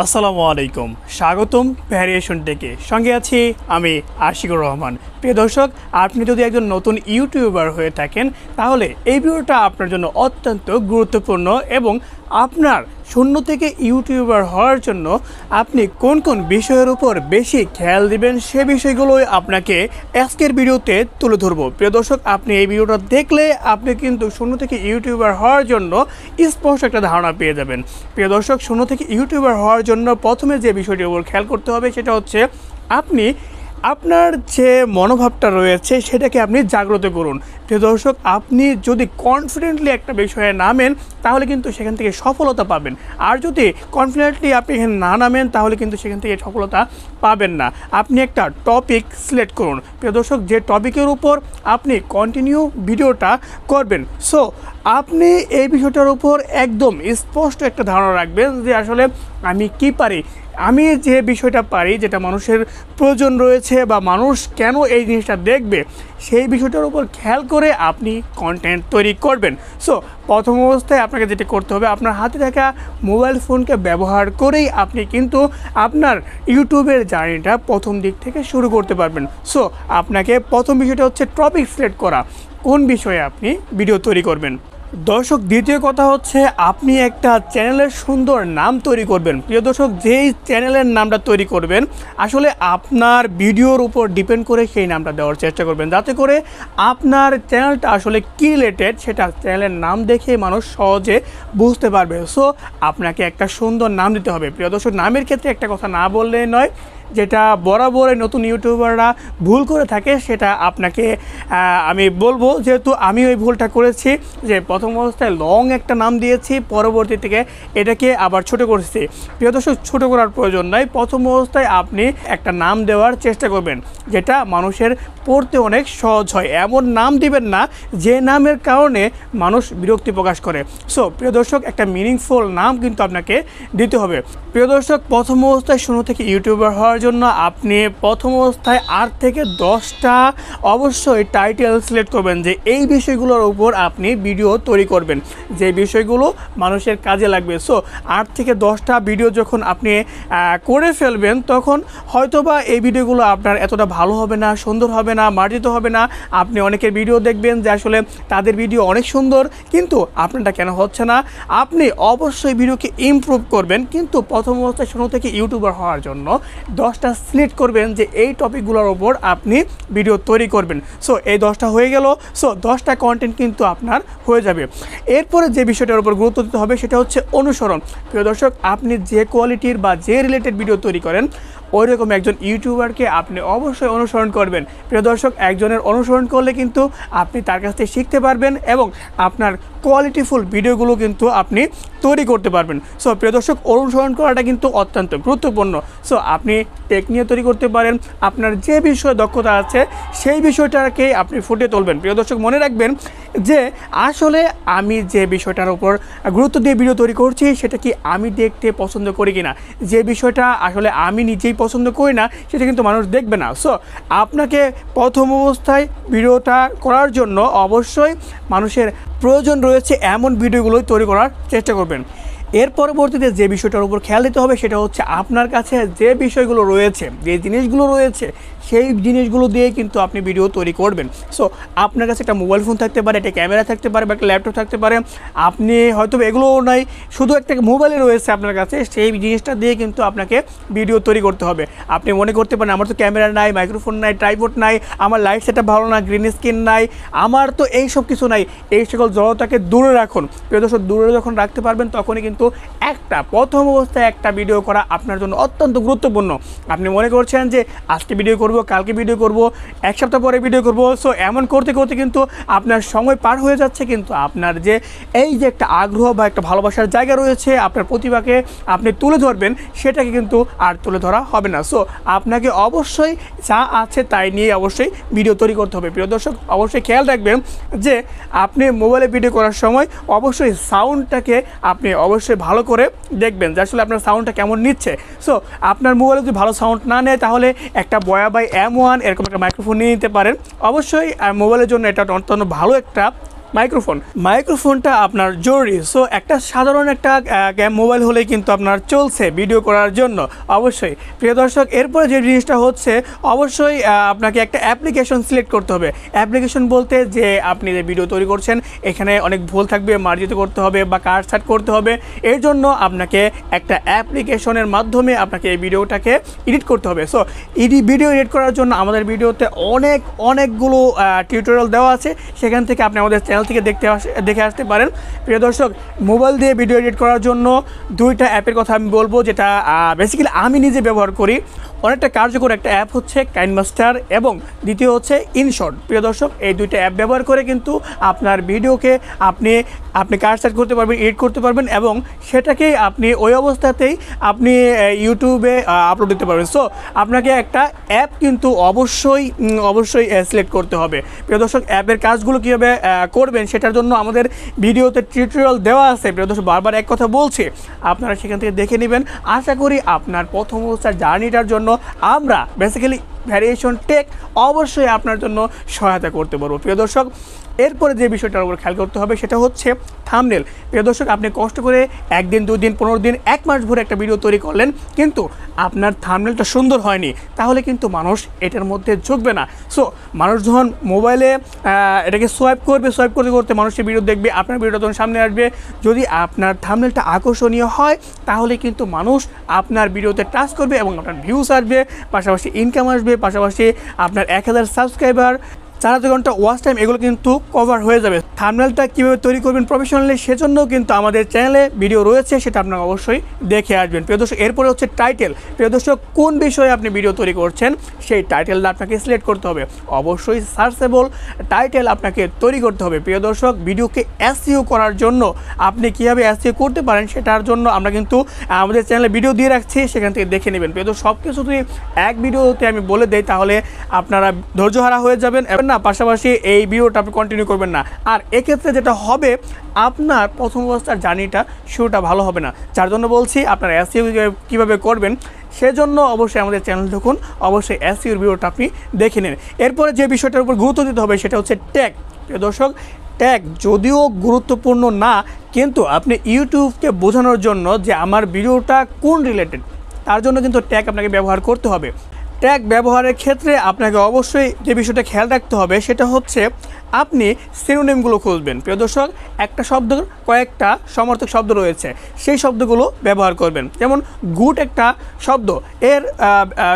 আসসালামু আলাইকুম, স্বাগতম ভ্যারিয়েশন টেকে। সঙ্গে আছি আমি আশিকুর রহমান। প্রিয় দর্শক, আপনি যদি একজন নতুন ইউটিউবার হয়ে থাকেন তাহলে এই ভিডিওটা আপনার জন্য অত্যন্ত গুরুত্বপূর্ণ এবং আপনার শূন্য থেকে ইউটিউবার হওয়ার জন্য আপনি কোন কোন বিষয়ের উপর বেশি খেয়াল দিবেন সে বিষয়গুলোই আপনাকে আজকের ভিডিওতে তুলে ধরবো। প্রিয় দর্শক, আপনি এই ভিডিওটা দেখলে আপনি কিন্তু শূন্য থেকে ইউটিউবার হওয়ার জন্য স্পষ্ট একটা ধারণা পেয়ে যাবেন। প্রিয় দর্শক, শূন্য থেকে ইউটিউবার হওয়ার জন্য প্রথমে যে বিষয়টির উপর খেয়াল করতে হবে সেটা হচ্ছে আপনি আপনার যে মনোভাবটা রয়েছে সেটাকে আপনি জাগ্রত করুন। প্রিয় দর্শক, আপনি যদি কনফিডেন্টলি একটা বিষয়ে নামেন তাহলে কিন্তু সেখান থেকে সফলতা পাবেন, আর যদি কনফিডেন্টলি আপনি এখানে না নামেন তাহলে কিন্তু সেখান থেকে সফলতা পাবেন না। আপনি একটা টপিক সিলেক্ট করুন। প্রিয় দর্শক, যে টপিকের উপর আপনি কন্টিনিউ ভিডিওটা করবেন, সো আপনি এই বিষয়টার উপর একদম স্পষ্ট একটা ধারণা রাখবেন যে আসলে আমি কি পারি, আমি যে বিষয়টা পারি, যেটা মানুষের প্রয়োজন রয়েছে বা মানুষ কেন এই জিনিসটা দেখবে, সেই বিষয়টার উপর খেয়াল করে আপনি কন্টেন্ট তৈরি করবেন। সো প্রথম অবস্থায় আপনাকে যেটা করতে হবে, আপনার হাতে থাকা মোবাইল ফোনকে ব্যবহার করেই আপনি কিন্তু আপনার ইউটিউবের জার্নিটা প্রথম দিক থেকে শুরু করতে পারবেন। সো আপনাকে প্রথম বিষয়টা হচ্ছে টপিক সিলেক্ট করা, কোন বিষয়ে আপনি ভিডিও তৈরি করবেন। দর্শক, দ্বিতীয় কথা হচ্ছে আপনি একটা চ্যানেলের সুন্দর নাম তৈরি করবেন। প্রিয় দর্শক, যেই চ্যানেলের নামটা তৈরি করবেন আসলে আপনার ভিডিওর উপর ডিপেন্ড করে সেই নামটা দেওয়ার চেষ্টা করবেন, যাতে করে আপনার চ্যানেলটা আসলে কী রিলেটেড সেটা চ্যানেলের নাম দেখে মানুষ সহজে বুঝতে পারবে। সো আপনাকে একটা সুন্দর নাম দিতে হবে। প্রিয় দর্শক, নামের ক্ষেত্রে একটা কথা না বললেই নয়, যেটা বরাবর নতুন ইউটিউবাররা ভুল করে থাকে সেটা আপনাকে আমি বলবো, যেহেতু আমি ওই ভুলটা করেছি যে প্রথম অবস্থায় লং একটা নাম দিয়েছি, পরবর্তী থেকে এটাকে আবার ছোট করেছি। প্রিয় দর্শক, ছোট করার প্রয়োজন নাই। প্রথম অবস্থায় আপনি একটা নাম দেওয়ার চেষ্টা করবেন যেটা মানুষের পড়তে অনেক সহজ হয়। এমন নাম দিবেন না যে নামের কারণে মানুষ বিরক্তি প্রকাশ করে। সো প্রিয় দর্শক, একটা মিনিংফুল নাম কিন্তু আপনাকে দিতে হবে। প্রিয় দর্শক, প্রথম অবস্থায় শূন্য থেকে ইউটিউবার হওয়ার জন্য আপনি প্রথম অবস্থায় 8 থেকে 10টা অবশ্যই টাইটেল সিলেক্ট করবেন যে এই বিষয়গুলোর উপর আপনি ভিডিও তৈরি করবেন, যে বিষয়গুলো মানুষের কাজে লাগবে। সো 8 থেকে 10টা ভিডিও যখন আপনি করে ফেলবেন তখন হয়তোবা এই ভিডিওগুলো আপনার এতটা ভালো হবে না, সুন্দর হবে না, মার্জিত হবে না। আপনি অনেকের ভিডিও দেখবেন যে আসলে তাদের ভিডিও অনেক সুন্দর, কিন্তু আপনারটা কেন হচ্ছে না। আপনি অবশ্যই ভিডিওকে ইমপ্রুভ করবেন, কিন্তু প্রথম অবস্থায় শূন্য থেকে ইউটিউবার হওয়ার জন্য 10টা সিলেক্ট করবেন যে এই টপিকগুলোর ওপর আপনি ভিডিও তৈরি করবেন। সো এই 10টা হয়ে গেল। সো 10টা কন্টেন্ট কিন্তু আপনার হয়ে যাবে। এরপরে যে বিষয়টার উপর গুরুত্ব দিতে হবে সেটা হচ্ছে অনুসরণ। প্রিয় দর্শক, আপনি যে কোয়ালিটির বা যে রিলেটেড ভিডিও তৈরি করেন ওই রকম একজন ইউটিউবারকে আপনি অবশ্যই অনুসরণ করবেন। প্রিয় দর্শক, একজনের অনুসরণ করলে কিন্তু আপনি তার কাছ থেকে শিখতে পারবেন এবং আপনার কোয়ালিটিফুল ভিডিওগুলো কিন্তু আপনি তৈরি করতে পারবেন। সো প্রিয় দর্শক, অনুসরণ করাটা কিন্তু অত্যন্ত গুরুত্বপূর্ণ। সো আপনি টেক নিয়ে তৈরি করতে পারেন, আপনার যে বিষয়ে দক্ষতা আছে সেই বিষয়টাকে আপনি ফুটিয়ে তুলবেন। প্রিয় দর্শক, মনে রাখবেন যে আসলে আমি যে বিষয়টার উপর গুরুত্ব দিয়ে ভিডিও তৈরি করছি সেটা কি আমি দেখতে পছন্দ করি কিনা, যে বিষয়টা আসলে আমি নিজেই পছন্দ করি না সেটা কিন্তু মানুষ দেখবে না। সো আপনাকে প্রথম অবস্থায় ভিডিওটা করার জন্য অবশ্যই মানুষের প্রয়োজন রয়েছে এমন ভিডিওগুলোই তৈরি করার চেষ্টা করবেন। এর পরবর্তীতে যে বিষয়টার উপর খেয়াল দিতে হবে সেটা হচ্ছে আপনার কাছে যে বিষয়গুলো রয়েছে, যে জিনিসগুলো রয়েছে সেই জিনিসগুলো দিয়ে কিন্তু আপনি ভিডিও তৈরি করবেন। সো আপনার কাছে একটা মোবাইল ফোন থাকতে পারে, একটা ক্যামেরা থাকতে পারে বা একটা ল্যাপটপ থাকতে পারে, আপনি হয়তো এগুলোও নাই, শুধু একটা মোবাইলে রয়েছে আপনার কাছে, সেই জিনিসটা দিয়ে কিন্তু আপনাকে ভিডিও তৈরি করতে হবে। আপনি মনে করতে পারেন আমার তো ক্যামেরা নাই, মাইক্রোফোন নাই, ট্রাইপড নাই, আমার লাইট সেটআপ ভালো না, গ্রিন স্ক্রিন নাই, আমার তো এই সব কিছু নাই। এই সকল জড়তাকে দূরে রাখুন। প্রিয় দর্শক, দূরে যখন রাখতে পারবেন তখনই কিন্তু একটা প্রথম অবস্থায় একটা ভিডিও করা আপনার জন্য অত্যন্ত গুরুত্বপূর্ণ। আপনি মনে করছেন যে আজকে ভিডিও করব, কালকে ভিডিও করব, এক সপ্তাহ পরে ভিডিও করব, সো এমন করতে করতে কিন্তু আপনার সময় পার হয়ে যাচ্ছে, কিন্তু আপনার যে এই যে একটা আগ্রহ বা একটা ভালোবাসার জায়গা রয়েছে, আপনার প্রতিভাকে আপনি তুলে ধরবেন, সেটাকে কিন্তু আর তুলে ধরা হবে না। সো আপনাকে অবশ্যই যা আছে তাই নিয়ে অবশ্যই ভিডিও তৈরি করতে হবে। প্রিয় দর্শক, অবশ্যই খেয়াল রাখবেন যে আপনি মোবাইলে ভিডিও করার সময় অবশ্যই সাউন্ডটাকে আপনি অবশ্যই ভালো করে দেখবেন যে আসলে আপনার সাউন্ডটা কেমন নিচ্ছে। সো আপনার মোবাইলে যদি ভালো সাউন্ড না নেয় তাহলে একটা বয়া বাই M1 এরকম একটা মাইক্রোফোন নিয়ে নিতে পারেন। অবশ্যই মোবাইলের জন্য এটা অত্যন্ত ভালো একটা মাইক্রোফোনটা আপনার জরুরি। সো একটা সাধারণ একটা মোবাইল হলেই কিন্তু আপনার চলছে ভিডিও করার জন্য অবশ্যই। প্রিয় দর্শক, এরপরে যে জিনিসটা হচ্ছে অবশ্যই আপনাকে একটা অ্যাপ্লিকেশন সিলেক্ট করতে হবে। অ্যাপ্লিকেশন বলতে যে আপনি যে ভিডিও তৈরি করছেন এখানে অনেক ভুল থাকবে, মার্জিত করতে হবে বা কাটছাট করতে হবে, এর জন্য আপনাকে একটা অ্যাপ্লিকেশনের মাধ্যমে আপনাকে এই ভিডিওটাকে এডিট করতে হবে। সো ভিডিও এডিট করার জন্য আমাদের ভিডিওতে অনেকগুলো টিউটোরিয়াল দেওয়া আছে, সেখান থেকে আপনি আমাদের চ্যানেল থেকে দেখে আসতে পারেন। প্রিয় দর্শক, মোবাইল দিয়ে ভিডিও এডিট করার জন্য দুইটা অ্যাপের কথা আমি বলবো, যেটা বেসিক্যালি আমি নিজে ব্যবহার করি। অনেকটা কার্যকর একটা অ্যাপ হচ্ছে কাইনমাস্টার এবং দ্বিতীয় হচ্ছে ইনশর্ট। প্রিয় দর্শক, এই দুইটা অ্যাপ ব্যবহার করে কিন্তু আপনার ভিডিওকে আপনি কাটছাট করতে পারবেন, এডিট করতে পারবেন এবং সেটাকেই আপনি ওই অবস্থাতেই আপনি ইউটিউবে আপলোড দিতে পারবেন। সো আপনাকে একটা অ্যাপ কিন্তু অবশ্যই সিলেক্ট করতে হবে। প্রিয় দর্শক, অ্যাপের কাজগুলো কীভাবে করবেন সেটার জন্য আমাদের ভিডিওতে টিউটোরিয়াল দেওয়া আছে। প্রিয় দর্শক, বারবার এক কথা বলছি, আপনারা সেখান থেকে দেখে নেবেন। আশা করি আপনার প্রথম অবস্থার জার্নিটার জন্য আমরা বেসিক্যালি ভ্যারিয়েশন টেক অবশ্যই আপনার জন্য সহায়তা করতে পারবো। প্রিয় দর্শক, এরপরে যে বিষয়টার উপর খেয়াল করতে হবে সেটা হচ্ছে থাম্বনেল। প্রিয় দর্শক, আপনি কষ্ট করে 1 দিন 2 দিন 15 দিন 1 মাস ভরে একটা ভিডিও তৈরি করলেন, কিন্তু আপনার থাম্বনেলটা সুন্দর হয়নি, তাহলে কিন্তু মানুষ এটার মধ্যে ঝুঁকবে না। সো মানুষ যখন মোবাইলে এটাকে সোয়াইপ করতে মানুষের ভিডিও দেখবে, আপনার ভিডিওটা যখন সামনে আসবে, যদি আপনার থাম্বনেলটা আকর্ষণীয় হয় তাহলে কিন্তু মানুষ আপনার ভিডিওতে টাচ করবে এবং আপনার ভিউস আসবে, পাশাপাশি ইনকাম আসবে, পাশাপাশি আপনার 1000 সাবস্ক্রাইবার, 4000 ঘন্টা ওয়াচ টাইম, এগুলো কিন্তু কভার হয়ে যাবে। থাম্বনেলটা কীভাবে তৈরি করবেন প্রফেশনালি সেজন্য কিন্তু আমাদের চ্যানেলে ভিডিও রয়েছে, সেটা আপনারা অবশ্যই দেখে আসবেন। প্রিয় দর্শক, এরপরে হচ্ছে টাইটেল। প্রিয় দর্শক, কোন বিষয়ে আপনি ভিডিও তৈরি করছেন সেই টাইটেলটা আপনাকে সিলেক্ট করতে হবে। অবশ্যই সার্চেবল টাইটেল আপনাকে তৈরি করতে হবে। প্রিয় দর্শক, ভিডিওকে এসইও করার জন্য আপনি কীভাবে এসইও করতে পারেন সেটার জন্য আমরা কিন্তু আমাদের চ্যানেলে ভিডিও দিয়ে রাখছি, সেখান থেকে দেখে নেবেন। প্রিয় দর্শক, সব কিছু যদি এক ভিডিওতে আমি বলে দেই তাহলে আপনারা ধৈর্যহারা হয়ে যাবেন না, পাশাপাশি এই ভিডিওটা আপনি কন্টিনিউ করবেন না। আর এক্ষেত্রে যেটা হবে, আপনার প্রথম অবস্থার জার্নিটা শুরুটা ভালো হবে না। যার জন্য বলছি আপনার এসইও কীভাবে করবেন সেজন্য অবশ্যই আমাদের চ্যানেল দেখুন, অবশ্যই এসইওর ভিডিওটা আপনি দেখে নিন। এরপরে যে বিষয়টার উপর গুরুত্ব দিতে হবে সেটা হচ্ছে ট্যাগ। প্রিয় দর্শক, ট্যাগ যদিও গুরুত্বপূর্ণ না, কিন্তু আপনি ইউটিউবকে বোঝানোর জন্য যে আমার ভিডিওটা কোন রিলেটেড, তার জন্য কিন্তু ট্যাগ আপনাকে ব্যবহার করতে হবে। ট্যাগ ব্যবহারের ক্ষেত্রে আপনাকে অবশ্যই যে বিষয়টা খেয়াল রাখতে হবে সেটা হচ্ছে আপনি সিনোনিমগুলো খুঁজবেন। প্রিয় দর্শক, একটা শব্দের কয়েকটা সমর্থক শব্দ রয়েছে, সেই শব্দগুলো ব্যবহার করবেন। যেমন গুড একটা শব্দ, এর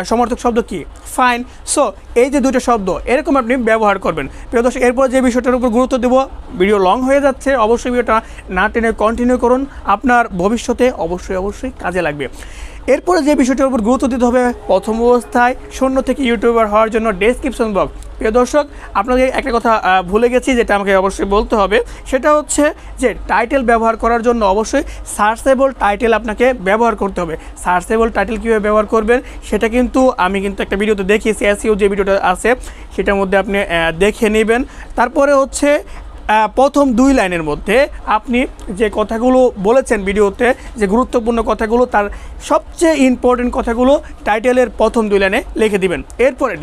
সমর্থক শব্দ কি? ফাইন। সো এই যে দুটো শব্দ এরকম আপনি ব্যবহার করবেন। প্রিয় দর্শক, এরপর যে বিষয়টার উপর গুরুত্ব দেব, ভিডিও লং হয়ে যাচ্ছে, অবশ্যই ভিডিওটা না টেনে কন্টিনিউ করুন, আপনার ভবিষ্যতে অবশ্যই কাজে লাগবে। এরপরে যে বিষয়টার উপর গুরুত্ব দিতে হবে, প্রথম অবস্থায় শূন্য থেকে ইউটিউবার হওয়ার জন্য ডেসক্রিপশন বক্স। প্রিয় দর্শক, আপনাদের একটা কথা ভুলে গেছি, যেটা আমাকে অবশ্যই বলতে হবে, সেটা হচ্ছে যে টাইটেল ব্যবহার করার জন্য অবশ্যই সার্চেবল টাইটেল আপনাকে ব্যবহার করতে হবে। সার্চেবল টাইটেল কীভাবে ব্যবহার করবেন সেটা কিন্তু আমি একটা ভিডিওতে দেখিয়েছি, এসইও যে ভিডিওটা আছে সেটার মধ্যে আপনি দেখে নেবেন। তারপরে হচ্ছে প্রথম 2 লাইনের মধ্যে আপনি যে কথাগুলো বলেছেন ভিডিওতে, যে গুরুত্বপূর্ণ কথাগুলো, তার সবচেয়ে ইম্পর্টেন্ট কথাগুলো টাইটেলের প্রথম 2 লাইনে লিখে দিবেন। এরপরে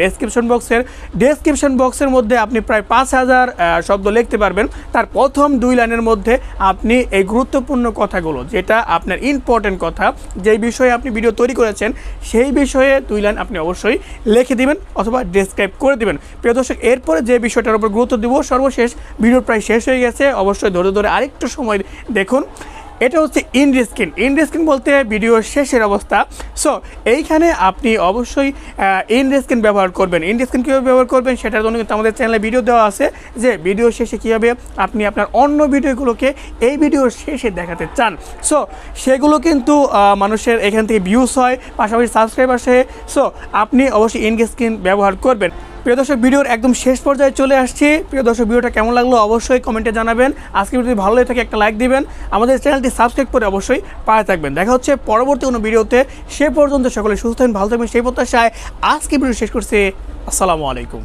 ডেসক্রিপশন বক্সের মধ্যে আপনি প্রায় 5000 শব্দ লিখতে পারবেন। তার প্রথম 2 লাইনের মধ্যে আপনি এই গুরুত্বপূর্ণ কথাগুলো, যেটা আপনার ইম্পর্টেন্ট কথা, যেই বিষয়ে আপনি ভিডিও তৈরি করেছেন সেই বিষয়ে 2 লাইন আপনি অবশ্যই লিখে দিবেন অথবা ডেসক্রাইব করে দিবেন। প্রিয় দর্শক, এরপরে যে বিষয়টার উপর গুরুত্ব দিব, সর্বশেষ ভিডিওর প্রায় শেষ হয়ে গেছে, অবশ্যই ধরে আরেকটু সময় দেখুন। এটা হচ্ছে ইন্ড স্ক্রিন বলতে ভিডিওর শেষের অবস্থা। সো এইখানে আপনি অবশ্যই ইন্ড স্ক্রিন ব্যবহার করবেন। ইন্ড স্ক্রিন কীভাবে ব্যবহার করবেন সেটার জন্য কিন্তু আমাদের চ্যানেলে ভিডিও দেওয়া আছে, যে ভিডিও শেষে কীভাবে আপনি আপনার অন্য ভিডিওগুলোকে এই ভিডিওর শেষে দেখাতে চান। সো সেগুলো কিন্তু মানুষের এখান থেকে ভিউস হয়, পাশাপাশি সাবস্ক্রাইব আসে। সো আপনি অবশ্যই ইন্ড স্ক্রিন ব্যবহার করবেন। প্রিয় দর্শক, ভিডিওর একদম শেষ পর্যায়ে চলে আসছি। প্রিয় দর্শক, ভিডিওটা কেমন লাগলো অবশ্যই কমেন্টে জানাবেন। আজকে যদি ভালো লাগে থাকে একটা লাইক দিবেন, আমাদের চ্যানেলটি সাবস্ক্রাইব করে অবশ্যই পাশে থাকবেন। দেখা হচ্ছে পরবর্তী কোনো ভিডিওতে। সে পর্যন্ত সকলে সুস্থ থাকবেন, ভালো থাকবেন সেই প্রত্যাশায় আজকে ভিডিও শেষ করছি। আসসালামু আলাইকুম।